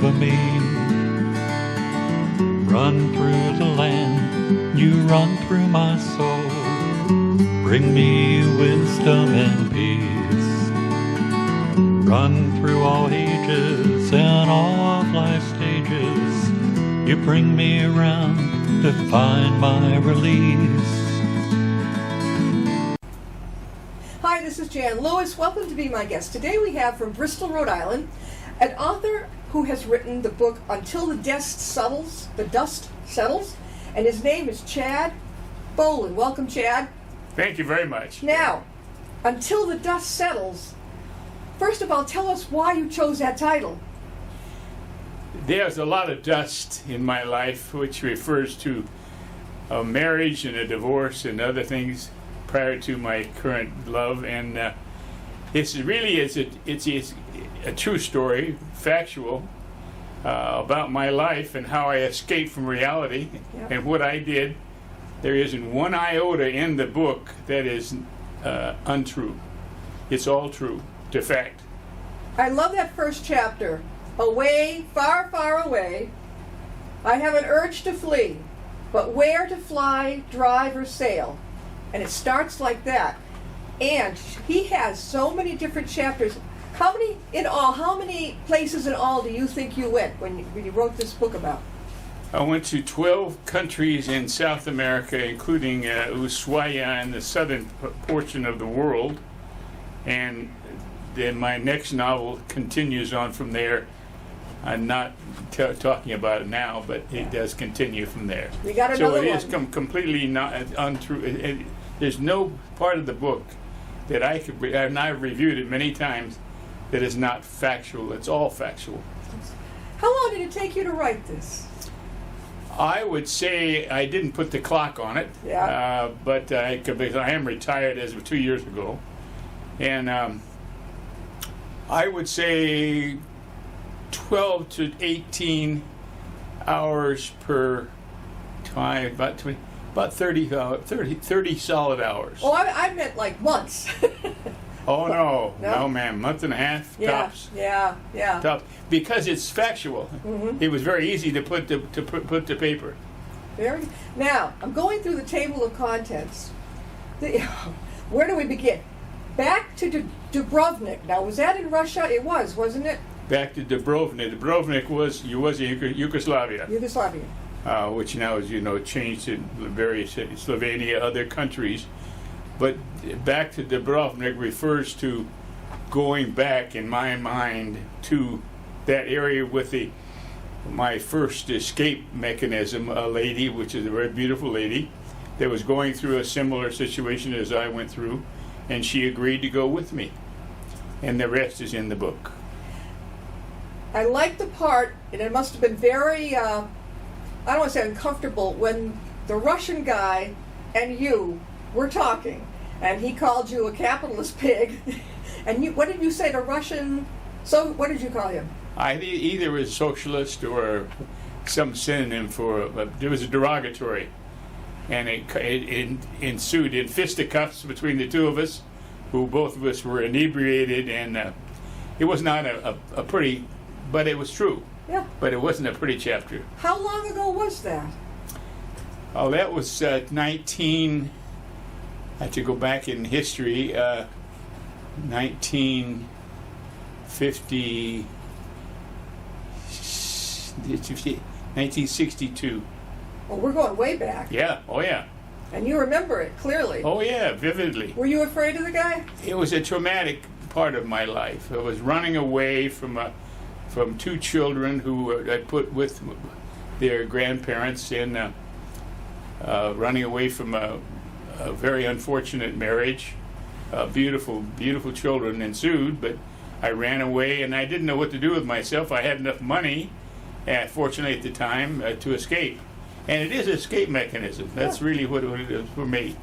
for me. Run through the land, you run through my soul. Bring me wisdom and peace. Run through all ages and all of life's stages. You bring me around to find my release. Hi, this is Jan Lewis. Welcome to be my guest. Today we have from Bristol, Rhode Island, an author who has written the book Until the Dust Settles, and his name is Chad Bowlin. Welcome, Chad. Thank you very much. Now, Until the Dust Settles, first of all, tell us why you chose that title. There's a lot of dust in my life, which refers to a marriage and a divorce and other things prior to my current love, and it's a true story, factual, about my life and how I escaped from reality. Yep. And what I did. There isn't one iota in the book that is untrue. It's all true, to fact. I love that first chapter. Away, far, far away, I have an urge to flee, but where to fly, drive, or sail? And it starts like that. And he has so many different chapters. How many places in all do you think you went when you wrote this book about? I went to 12 countries in South America, including Ushuaia in the southern portion of the world. And then my next novel continues on from there. I'm not talking about it now, but it does continue from there. You got another one. So it is completely not untrue. There's no part of the book that and I've reviewed it many times, that is not factual. It's all factual. How long did it take you to write this? I would say I didn't put the clock on it, but I am retired as of 2 years ago, and I would say 12 to 18 hours per time, about 30 solid hours. Oh, I meant like months. Oh no, ma'am, month and a half tops. Yeah. Tops, because it's factual. Mm-hmm. It was very easy to put to paper. Now, I'm going through the table of contents. Where do we begin? Back to Dubrovnik. Now, was that in Russia? It was, wasn't it? Back to Dubrovnik. Dubrovnik was Yugoslavia. Yugoslavia. Which now is, changed to various Slovenia, other countries. But back to Dubrovnik refers to going back, in my mind, to that area with my first escape mechanism, a lady, which is a very beautiful lady, that was going through a similar situation as I went through, and she agreed to go with me. And the rest is in the book. I like the part, and it must have been very, I don't want to say uncomfortable, when the Russian guy and you were talking, and he called you a capitalist pig, and what did you say to Russian? So what did you call him? I either was socialist or some synonym for. It was a derogatory, and it ensued in fisticuffs between the two of us, who both of us were inebriated, and it was not a pretty, but it was true. Yeah. But it wasn't a pretty chapter. How long ago was that? Oh, that was 19. I have to go back in history. 1950. 1962. Well, we're going way back. Yeah. Oh, yeah. And you remember it clearly. Oh, yeah, vividly. Were you afraid of the guy? It was a traumatic part of my life. I was running away from two children who I put with their grandparents, and running away from a very unfortunate marriage. Beautiful children ensued, but I ran away, and I didn't know what to do with myself. I had enough money, fortunately at the time, to escape. And it is an escape mechanism. That's really what it is for me.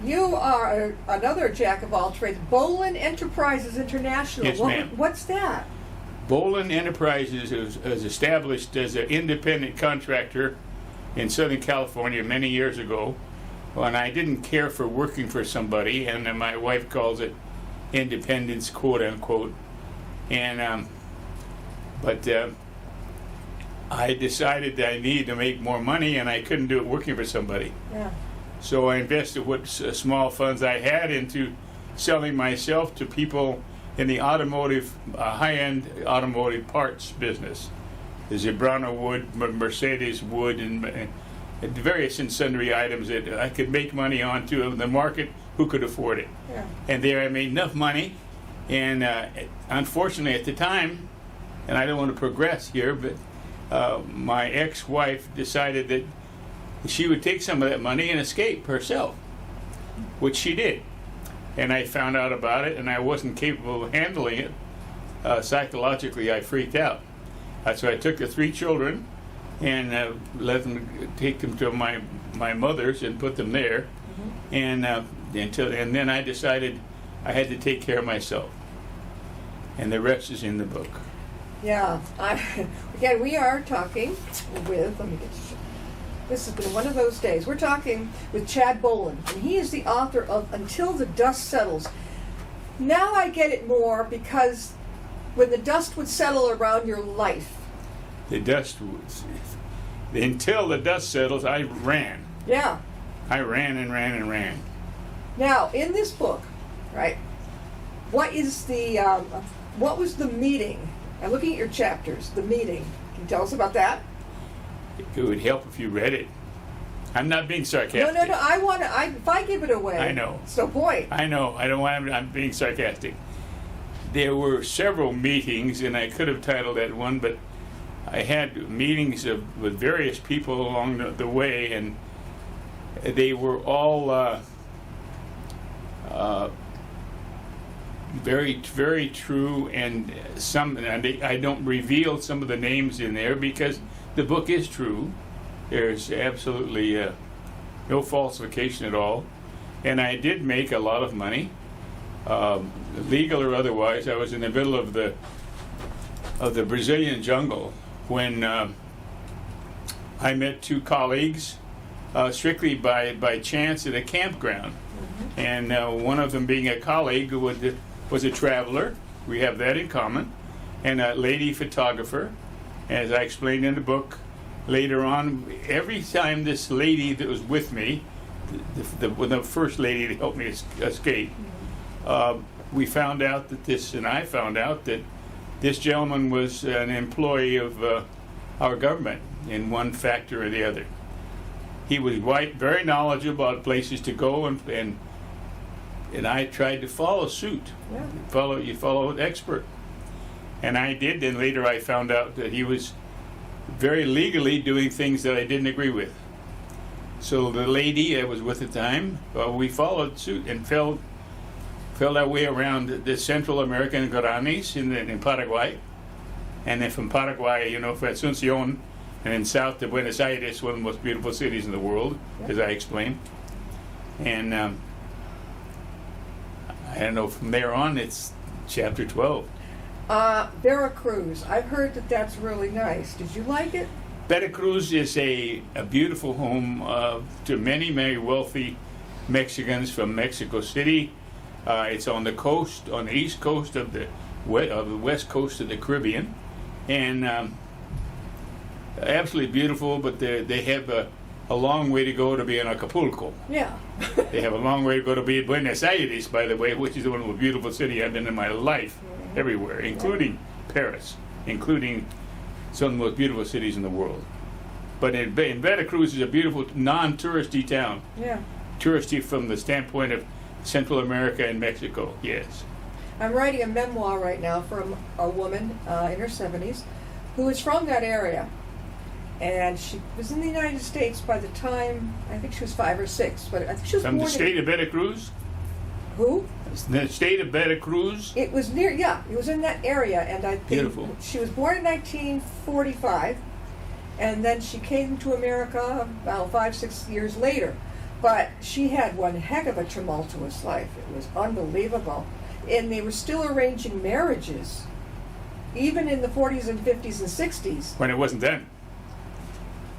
You are another jack of all trades. Bowlin Enterprises International. Yes, ma'am. What's that? Bowlin Enterprises is established as an independent contractor in Southern California many years ago, when I didn't care for working for somebody, and my wife calls it independence, quote unquote. And But I decided that I needed to make more money, and I couldn't do it working for somebody. Yeah. So I invested what small funds I had into selling myself to people in the automotive, high-end automotive parts business. The Zebrano wood, Mercedes wood, and various and sundry items that I could make money on to the market who could afford it. Yeah. And there I made enough money, and unfortunately at the time, and I don't want to progress here, but my ex-wife decided that she would take some of that money and escape herself, which she did. And I found out about it, and I wasn't capable of handling it. Psychologically, I freaked out. So I took the 3 children and let them take them to my mother's and put them there. And then I decided I had to take care of myself. And the rest is in the book. Yeah. Again, we are talking with, this has been one of those days. We're talking with Chad Bowlin, and he is the author of Until the Dust Settles. Now I get it more, because when the dust would settle around your life. Until the dust settles, I ran. Yeah. I ran and ran and ran. Now, in this book, right, what was the meeting? I'm looking at your chapters, the meeting. Can you tell us about that? It would help if you read it. I'm not being sarcastic. No. If I give it away, I know. It's no point. I know. I don't want. I'm being sarcastic. There were several meetings, and I could have titled that one, but I had meetings with various people along the way, and they were all very, very true. And I don't reveal some of the names in there because the book is true. There's absolutely no falsification at all. And I did make a lot of money, legal or otherwise. I was in the middle of the Brazilian jungle when I met 2 colleagues strictly by chance at a campground. And one of them being a colleague who was a traveler. We have that in common. And a lady photographer. As I explained in the book, later on, every time this lady that was with me, the first lady that helped me escape, we found out that I found out that this gentleman was an employee of our government in one factor or the other. He was white, very knowledgeable about places to go, and I tried to follow suit. Yeah. You follow an expert. And I did, and later I found out that he was very legally doing things that I didn't agree with. So the lady I was with at the time, we followed suit and fell our way around the Central American Guaranis in Paraguay. And then from Paraguay, from Asunción, and then south to Buenos Aires, one of the most beautiful cities in the world, as I explained. And I don't know, from there on, it's chapter 12. Veracruz. I've heard that that's really nice. Did you like it? Veracruz is a beautiful home to many, very wealthy Mexicans from Mexico City. It's on the coast, on the east coast of the west coast of the Caribbean, and absolutely beautiful. But they have a long way to go to be in Acapulco. Yeah. They have a long way to go to be in Buenos Aires, by the way, which is one of the most beautiful cities I've been in my life. Everywhere, including Paris, including some of the most beautiful cities in the world. But in Veracruz is a beautiful non-touristy town. Yeah. Touristy from the standpoint of Central America and Mexico, yes. I'm writing a memoir right now from a woman in her 70s who is from that area. And she was in the United States by the time, I think she was 5 or 6, but I think she was from born the state of Veracruz? Who? The state of Veracruz? It was near, it was in that area, and I think beautiful. She was born in 1945, and then she came to America about 5-6 years later. But she had one heck of a tumultuous life. It was unbelievable. And they were still arranging marriages, even in the 40s and 50s and 60s. When it wasn't then.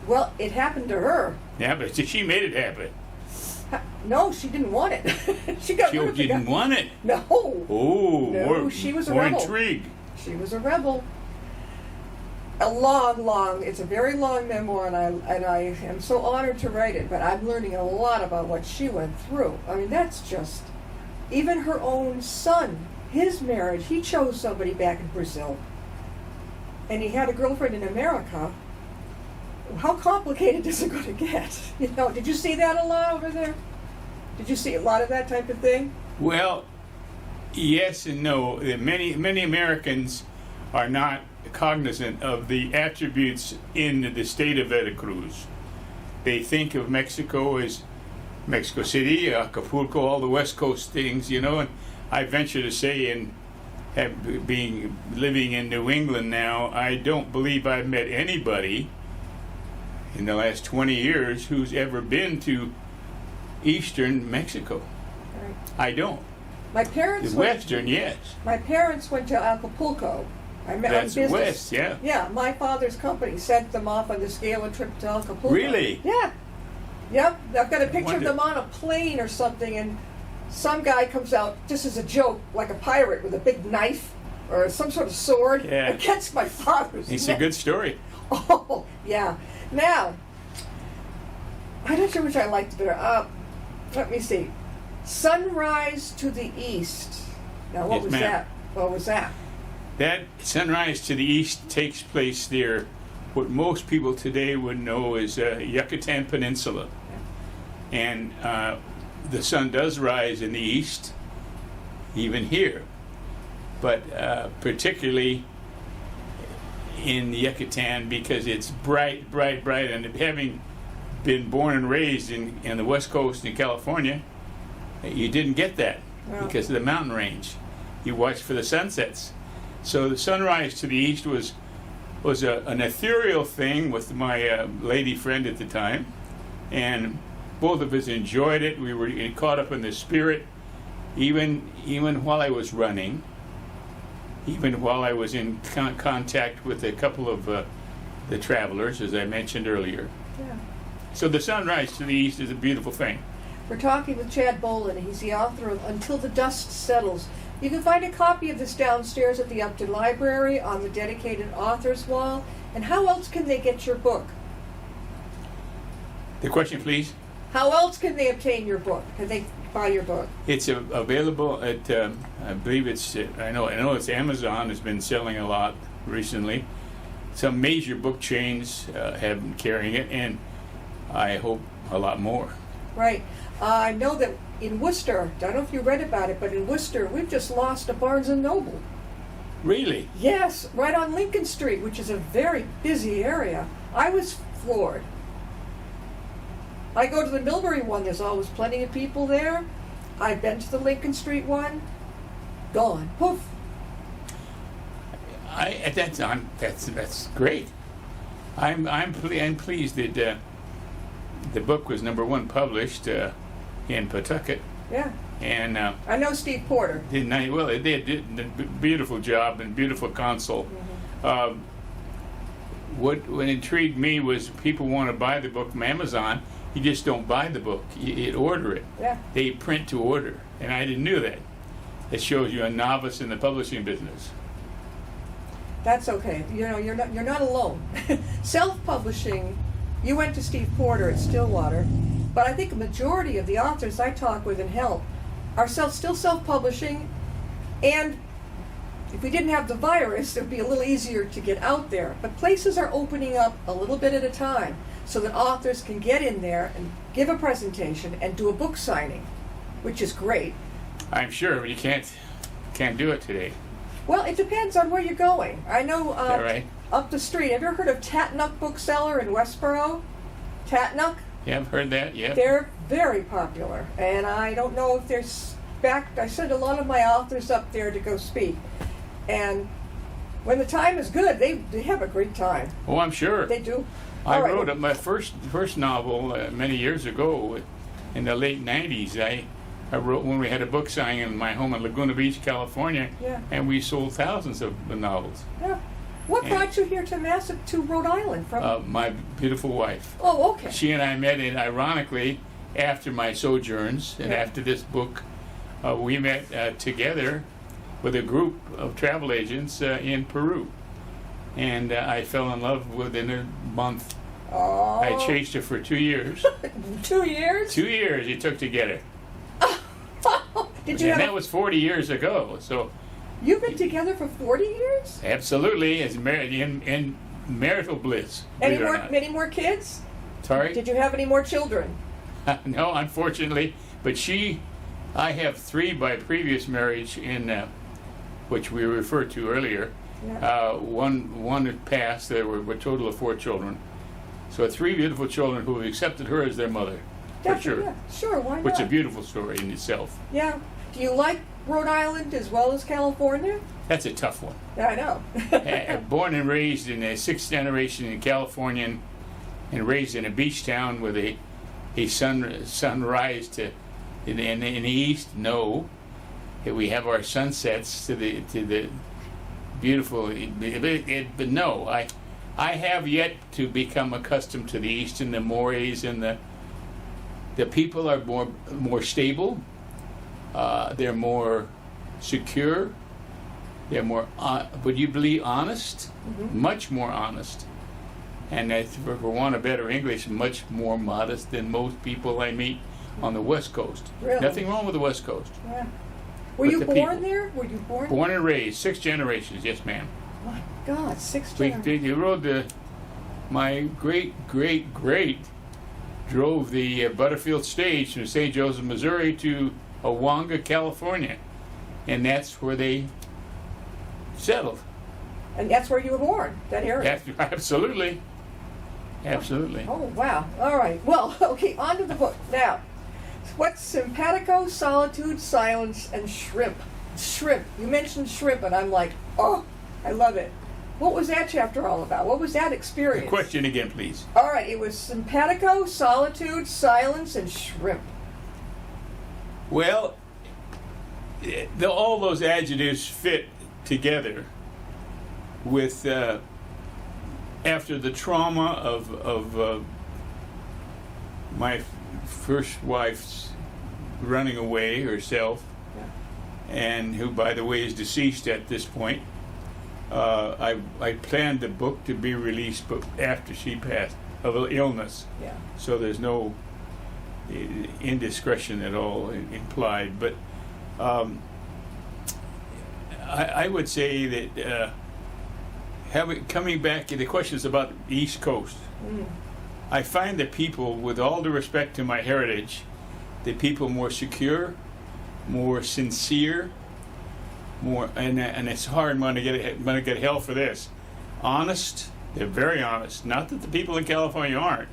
Well, it happened to her. Yeah, but she made it happen. No, she didn't want it. She didn't want it? No. Oh, no, she was a more rebel. Intrigue. She was a rebel. It's a very long memoir, and I am so honored to write it, but I'm learning a lot about what she went through. I mean, that's just, even her own son, his marriage, he chose somebody back in Brazil, and he had a girlfriend in America. How complicated is it going to get? You know, did you see that a lot over there? Did you see a lot of that type of thing? Well, yes and no. Many Americans are not cognizant of the attributes in the state of Veracruz. They think of Mexico as Mexico City, Acapulco, all the West Coast things, you know. And I venture to say, living in New England now, I don't believe I've met anybody in the last 20 years who's ever been to eastern Mexico. Right. I don't. My parents Western, yes. My parents went to Acapulco. That's on business. west, yeah. Yeah, my father's company sent them off on this gala trip to Acapulco. Really? Yeah. Yep. I've got a picture of Wonder- them on a plane or something, and some guy comes out just as a joke, like a pirate with a big knife or some sort of sword Yeah. against my father's It's neck. a good story. Oh, yeah. Now, I'm not sure which I liked better. Let me see. Sunrise to the East. Now, what Yes, was ma'am. that? What was that? That sunrise to the east takes place near what most people today would know as Yucatan Peninsula. And the sun does rise in the east, even here. But particularly in Yucatan, because it's bright, bright, bright. And having been born and raised in the West Coast in California, you didn't get that Well. because of the mountain range. You watched for the sunsets. So the sunrise to the east was an ethereal thing with my lady friend at the time, and both of us enjoyed it. We were caught up in the spirit, even while I was running, even while I was in contact with a couple of the travelers, as I mentioned earlier. Yeah. So the sunrise to the east is a beautiful thing. We're talking with Chad Bowlin. He's the author of Until the Dust Settles. You can find a copy of this downstairs at the Upton Library on the dedicated author's wall. And how else can they get your book? The question, please. How else can they obtain your book? Can they buy your book? It's available at I believe it's I know it's Amazon has been selling a lot recently. Some major book chains have been carrying it, and I hope a lot more. Right. I know that in Worcester, I don't know if you read about it, but in Worcester, we've just lost a Barnes & Noble. Really? Yes, right on Lincoln Street, which is a very busy area. I was floored. I go to the Millbury one, there's always plenty of people there. I've been to the Lincoln Street one, gone. Poof. That's great. I'm pleased that the book was #1 published in Pawtucket, Yeah. and I know Steve Porter. they did a beautiful job and beautiful console. What intrigued me was people want to buy the book from Amazon. You just don't buy the book; you order it. Yeah. They print to order, and I didn't know that. It shows you a novice in the publishing business. That's okay. You know, you're not alone. Self-publishing, you went to Steve Porter at Stillwater, but I think a majority of the authors I talk with and help are still self-publishing, and if we didn't have the virus, it would be a little easier to get out there. But places are opening up a little bit at a time so that authors can get in there and give a presentation and do a book signing, which is great. I'm sure you can't do it today. Well, it depends on where you're going. I know Is that right? up the street. Have you ever heard of Tatnuck Bookseller in Westboro? Tatnuck? Yeah, I've heard that. Yeah. They're very popular, and I don't know if there's back. I send a lot of my authors up there to go speak, and when the time is good, they have a great time. Oh, I'm sure. They do. I All right. wrote my first novel many years ago, in the late '90s. I wrote when we had a book signing in my home in Laguna Beach, California, Yeah. and we sold thousands of novels. Yeah. What And- brought you here to Rhode Island from? My beautiful wife. Oh, okay. She and I met, ironically, after my sojourns and Yeah. after this book. We met together with a group of travel agents in Peru. and I fell in love within a month. Oh. I chased her for 2 years. 2 years? 2 years it took to get her. Did you And have that was 40 years ago. So You've been together for 40 years? absolutely, it's married in marital bliss. believe it or not. Many more kids? Sorry? Did you have any more children? No, unfortunately. But I have 3 by previous marriage which we referred to earlier. Yeah. One had passed. There were a total of 4 children. So 3 beautiful children who have accepted her as their mother. For sure. Yeah, sure, why not? Which is a beautiful story in itself. Yeah. Do you like Rhode Island as well as California? That's a tough one. Yeah, I know. Born and raised in the 6th generation in California and raised in a beach town with a sunrise in the east, no. We have our sunsets to the beautiful, but no, I have yet to become accustomed to the east and the mores, and the people are more stable. They're more secure. They're more, would you believe, honest? Mm-hmm. Much more honest. And for want of better English, much more modest than most people I meet on the West Coast. Really? Nothing wrong with the West Coast. Yeah. Were But you the born people. there? Were you born? Born and raised, 6 generations, yes ma'am. My God, 6 generations. You rode my great drove the Butterfield stage from St. Joseph, Missouri to Owanga, California. And that's where they settled. And that's where you were born, that area? Absolutely. Absolutely. Oh, wow. All right. Well, okay, on to the book. Now, what's simpatico, solitude, silence, and shrimp? Shrimp. You mentioned shrimp, and I'm like, oh, I love it. What was that chapter all about? What was that experience? The question again, please. All right, it was simpatico, solitude, silence, and shrimp. Well, all those adjectives fit together with after the trauma of my first wife's running away herself, Yeah. and who, by the way, is deceased at this point. I planned the book to be released, but after she passed of illness, Yeah. so there's no indiscretion at all implied. But I would say that coming back, the question is about the East Coast. Mm. I find that people, with all due respect to my heritage, the people more secure, more sincere, more, and it's hard. I'm gonna get hell for this. Honest. They're very honest. Not that the people in California aren't,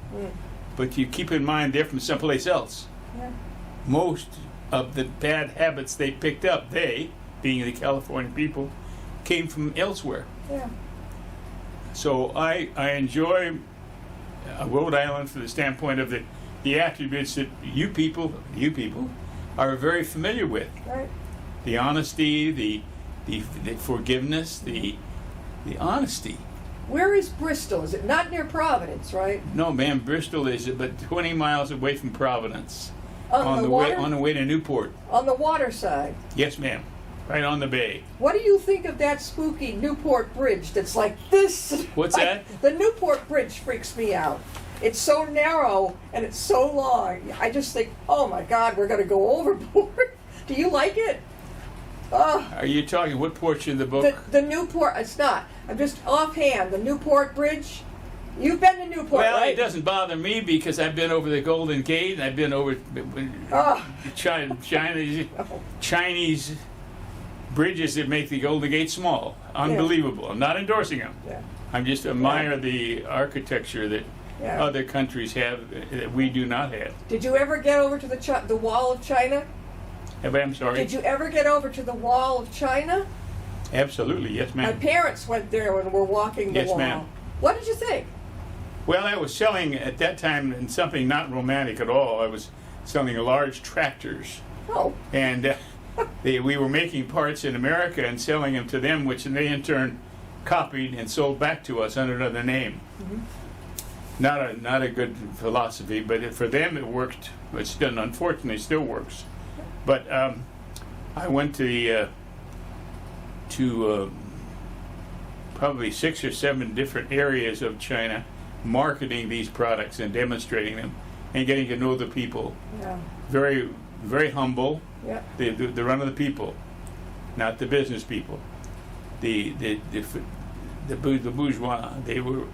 but you keep in mind they're from someplace else. Yeah. Most of the bad habits they picked up, they, being the California people, came from elsewhere. Yeah. So I enjoy Rhode Island from the standpoint of the attributes that you people are very familiar with. Right. The honesty, the forgiveness, the honesty. Where is Bristol? Is it not near Providence, right? No, ma'am, Bristol is about 20 miles away from Providence. On the water? On the way to Newport. On the water side. Yes, ma'am. Right on the bay. What do you think of that spooky Newport Bridge that's like this? What's that? The Newport Bridge freaks me out. It's so narrow and it's so long. I just think, oh my God, we're going to go overboard. Do you like it? Are you talking what portion of the book? The Newport, it's not. I'm just offhand. The Newport Bridge. You've been to Newport, Well, right? it doesn't bother me because I've been over the Golden Gate and I've been over Chinese bridges that make the Golden Gate small. Unbelievable. I'm not endorsing them. Yeah. I'm just admire the architecture that Yeah. other countries have that we do not have. Did you ever get over to the Wall of China? I'm sorry. Did you ever get over to the Wall of China? Absolutely, yes, My ma'am. parents went there and were walking the Yes, wall. ma'am. What did you think? Well, I was selling at that time in something not romantic at all. I was selling large tractors, Oh, and we were making parts in America and selling them to them, which they in turn copied and sold back to us under another name. Mm-hmm. Not a good philosophy, but for them it worked. It still, unfortunately, still works. But I went to probably 6 or 7 different areas of China, marketing these products and demonstrating them, and getting to know the people. Yeah. Very, very humble. Yeah. The run of the people, not the business people. The bourgeois. They were.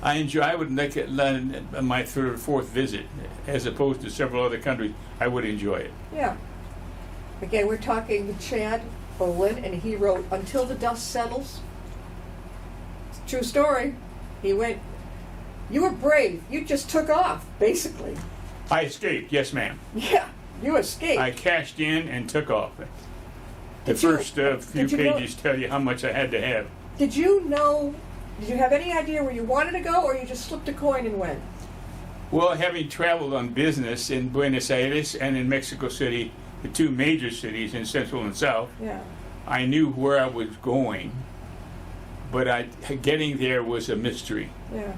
I would like it on my 3rd or 4th visit, as opposed to several other countries. I would enjoy it. Yeah. Again, we're talking to Chad Bowlin, and he wrote "Until the Dust Settles." True story. He went. You were brave. You just took off, basically. I escaped. Yes, ma'am. Yeah, you escaped. I cashed in and took off. The Did you- first few did you know- pages tell you how much I had to have. Did you know? Did you have any idea where you wanted to go, or you just slipped a coin and went? Well, having traveled on business in Buenos Aires and in Mexico City, the 2 major cities in Central and South, Yeah. I knew where I was going, but getting there was a mystery. Yeah.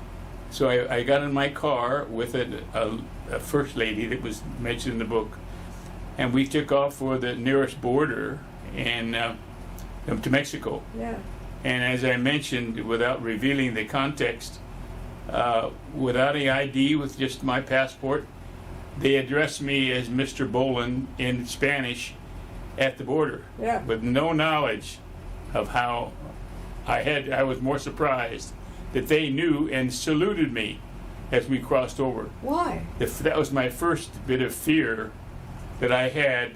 So I got in my car with a first lady that was mentioned in the book, and we took off for the nearest border to Mexico. Yeah. And as I mentioned, without revealing the context, without any ID, with just my passport, they addressed me as Mr. Bowlin in Spanish at the border, Yeah. with no knowledge of how I was more surprised that they knew and saluted me as we crossed over. Why? That was my first bit of fear that I had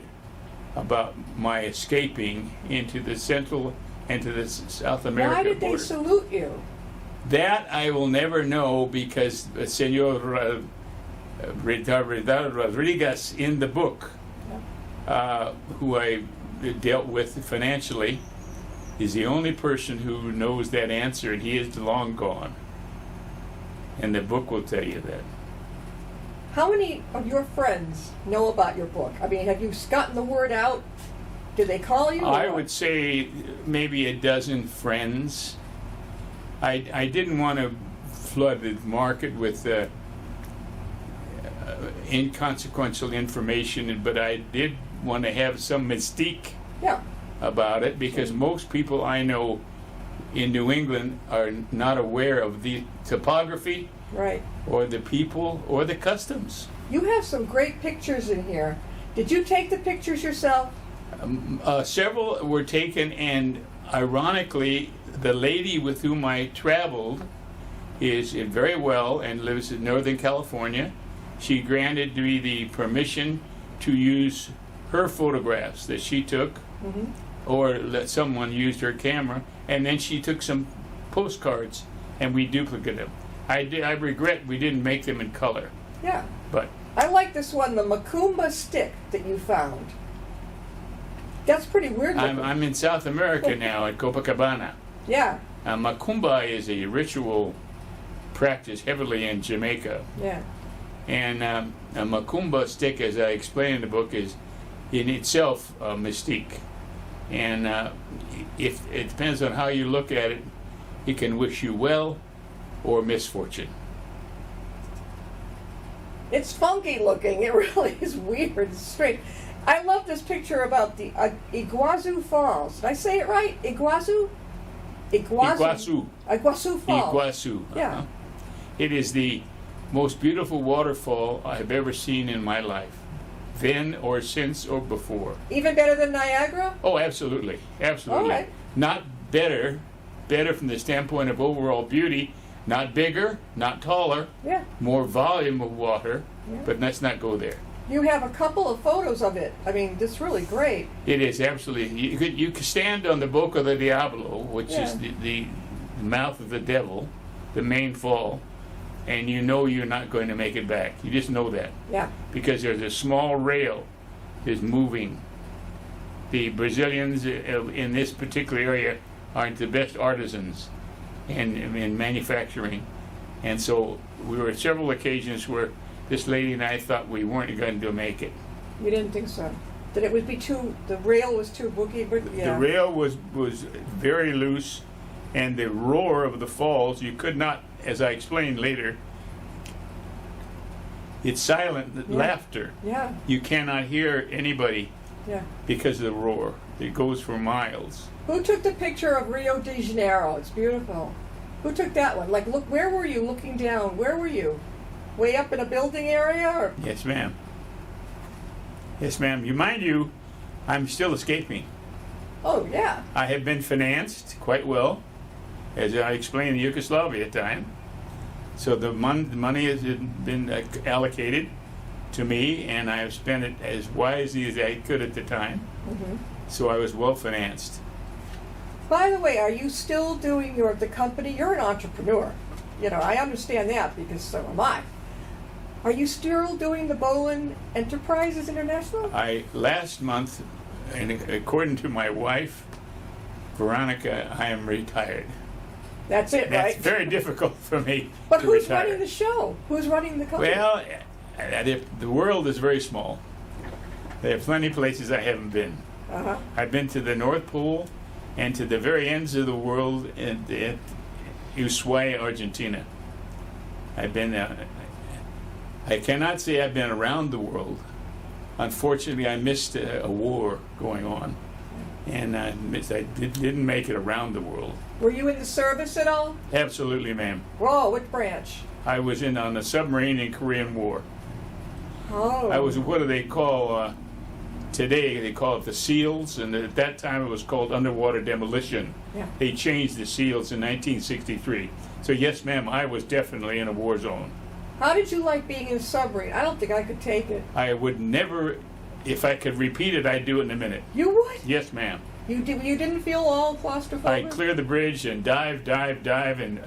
about my escaping into the Central and to the South America Why did border. they salute you? That I will never know, because Senor Rodriguez in the book, who I dealt with financially, is the only person who knows that answer, and he is long gone. And the book will tell you that. How many of your friends know about your book? I mean, have you gotten the word out? Do they call you? I would say maybe a dozen friends. I didn't want to flood the market with inconsequential information, but I did want to have some mystique Yeah. about it, because most people I know in New England are not aware of the topography Right. or the people or the customs. You have some great pictures in here. Did you take the pictures yourself? Several were taken, and ironically, the lady with whom I traveled is very well and lives in Northern California. She granted me the permission to use her photographs that she took, or that someone used her camera, and then she took some postcards and we duplicated them. I regret we didn't make them in color, Yeah. but I like this one, the Macumba stick that you found. That's pretty weird looking. I'm in South America now at Copacabana. Yeah. Macumba is a ritual practiced heavily in Jamaica. Yeah. And a Macumba stick, as I explain in the book, is in itself a mystique. And if it depends on how you look at it, it can wish you well or misfortune. It's funky looking. It really is weird. It's strange. I love this picture about the Iguazu Falls. Did I say it right? Iguazu? Iguazu. Iguazu Falls. Iguazu. Yeah. It is the most beautiful waterfall I have ever seen in my life, then or since or before. Even better than Niagara? Oh, absolutely, absolutely. All right. Not better from the standpoint of overall beauty. Not bigger, not taller, Yeah. more volume of water, Yeah. but let's not go there. You have a couple of photos of it. I mean, it's really great. It is absolutely. You could stand on the Boca del Diablo, which Yeah. is the mouth of the devil, the main fall, and you know you're not going to make it back. You just know that, Yeah. because there's a small rail is moving. The Brazilians in this particular area aren't the best artisans in manufacturing, and so we were at several occasions where this lady and I thought we weren't going to make it. You didn't think so? That it would be too, the rail was too boogie, but yeah. The rail was very loose, and the roar of the falls, you could not, as I explained later, it's silent laughter. Yeah. You cannot hear anybody Yeah. because of the roar. It goes for miles. Who took the picture of Rio de Janeiro? It's beautiful. Who took that one? Like, look, where were you looking down? Where were you? Way up in a building area? Or? Yes, ma'am. Yes, ma'am. Mind you, I'm still escaping. Oh, yeah. I have been financed quite well, as I explained in Yugoslavia time. So the money has been allocated to me, and I have spent it as wisely as I could at the time. Mm-hmm. So I was well financed. By the way, are you still doing the company? You're an entrepreneur. You know, I understand that because so am I. Are you still doing the Bowlin Enterprises International? Last month, and according to my wife, Veronica, I am retired. That's it, right? That's very difficult for me But to who's retire. running the show? Who's running the company? Well, the world is very small. There are plenty of places I haven't been. Uh-huh. I've been to the North Pole and to the very ends of the world at Ushuaia, Argentina. I've been I cannot say I've been around the world. Unfortunately, I missed a war going on, and I didn't make it around the world. Were you in the service at all? Absolutely, ma'am. Whoa, what branch? I was on the submarine in Korean War. Oh. I was, what do they call, today they call it the SEALs, and at that time it was called underwater demolition. Yeah. They changed the SEALs in 1963. So yes, ma'am, I was definitely in a war zone. How did you like being in a submarine? I don't think I could take it. I would never, if I could repeat it, I'd do it in a minute. You would? Yes, ma'am. You didn't feel all claustrophobic? I'd clear the bridge and dive, and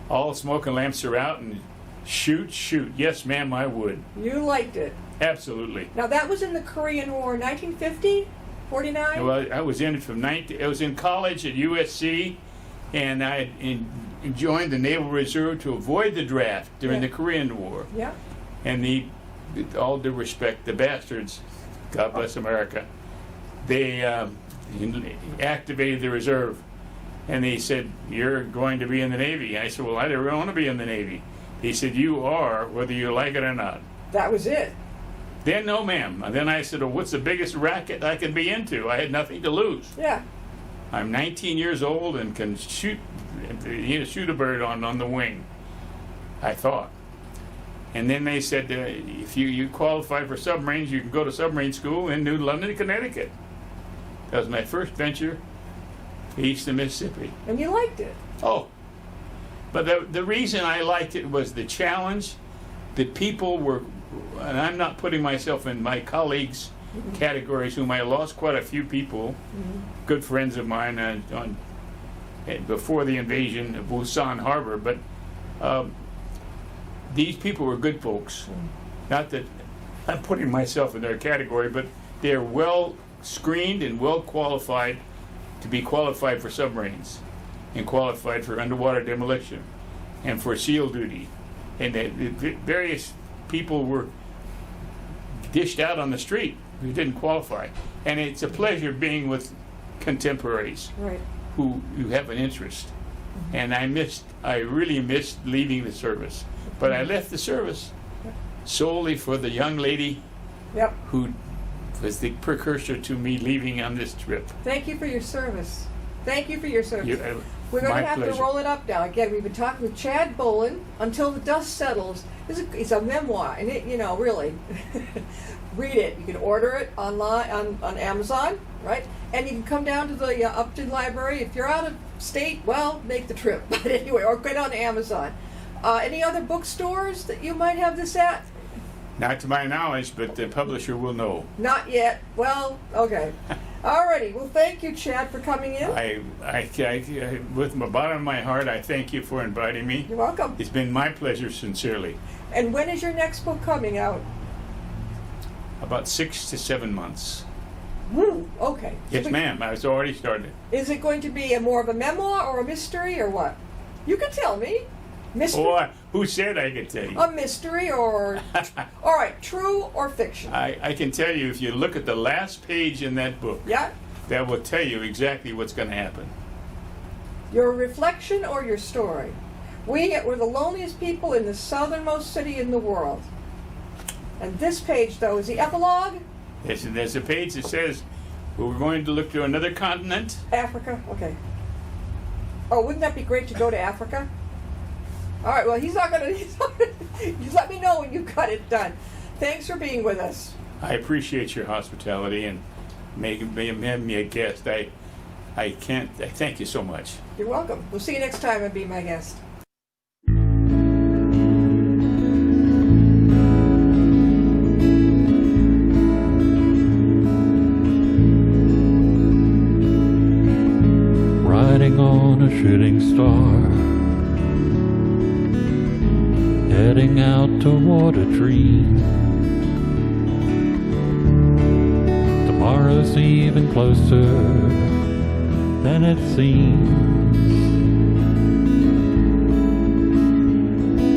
all smoke and lamps are out, and shoot. Yes, ma'am, I would. You liked it. Absolutely. Now that was in the Korean War, 1950, 49. Well, I was in it I was in college at USC, and I joined the Naval Reserve to avoid the draft during the Korean War. Yeah. And with all due respect, the bastards, God bless America, they activated the reserve, and they said, "You're going to be in the Navy." I said, "Well, I don't want to be in the Navy." He said, "You are, whether you like it or not." That was it. Then, no, ma'am. And then I said, "Well, what's the biggest racket I can be into?" I had nothing to lose. Yeah. I'm 19 years old and can shoot a bird on the wing, I thought. And then they said, if you qualify for submarines, you can go to submarine school in New London, Connecticut. That was my first venture east of Mississippi. And you liked it. Oh, but the reason I liked it was the challenge. The people were, and I'm not putting myself in my colleagues' categories, whom I lost quite a few people, good friends of mine before the invasion of Busan Harbor, but these people were good folks. Not that I'm putting myself in their category, but they're well screened and well qualified to be qualified for submarines and qualified for underwater demolition and for SEAL duty. And the various people were dished out on the street who didn't qualify. And it's a pleasure being with contemporaries Right. who have an interest. And I really missed leaving the service. But I left the service solely for the young lady Yep. who was the precursor to me leaving on this trip. Thank you for your service. Thank you for your service. We're My going to have pleasure. to roll it up now. Again, we've been talking with Chad Bowlin, Until the Dust Settles. It's a memoir, and it, really, read it. You can order it online on Amazon, right? And you can come down to the Upton Library. If you're out of state, well, make the trip. But anyway, or get on Amazon. Any other bookstores that you might have this at? Not to my knowledge, but the publisher will know. Not yet. Well, okay. Alrighty. Well, thank you, Chad, for coming in. I, with the bottom of my heart, I thank you for inviting me. You're welcome. It's been my pleasure, sincerely. And when is your next book coming out? About 6 to 7 months. Woo. Okay. Yes, ma'am. I was already started. Is it going to be more of a memoir or a mystery or what? You can tell me. Mystery. Oh, who said I could tell you? A mystery or... All right, true or fiction? I can tell you, if you look at the last page in that book, Yeah? that will tell you exactly what's going to happen. Your reflection or your story? We're the loneliest people in the southernmost city in the world. And this page, though, is the epilogue? There's a page that says, Well, we're going to look to another continent. Africa? Okay. Oh, wouldn't that be great to go to Africa? All right, well, he's not going to... You let me know when you've got it done. Thanks for being with us. I appreciate your hospitality and making me a guest. I thank you so much. You're welcome. We'll see you next time and be my guest. Riding on a shooting star, heading out toward a dream. Tomorrow's even closer than it seems.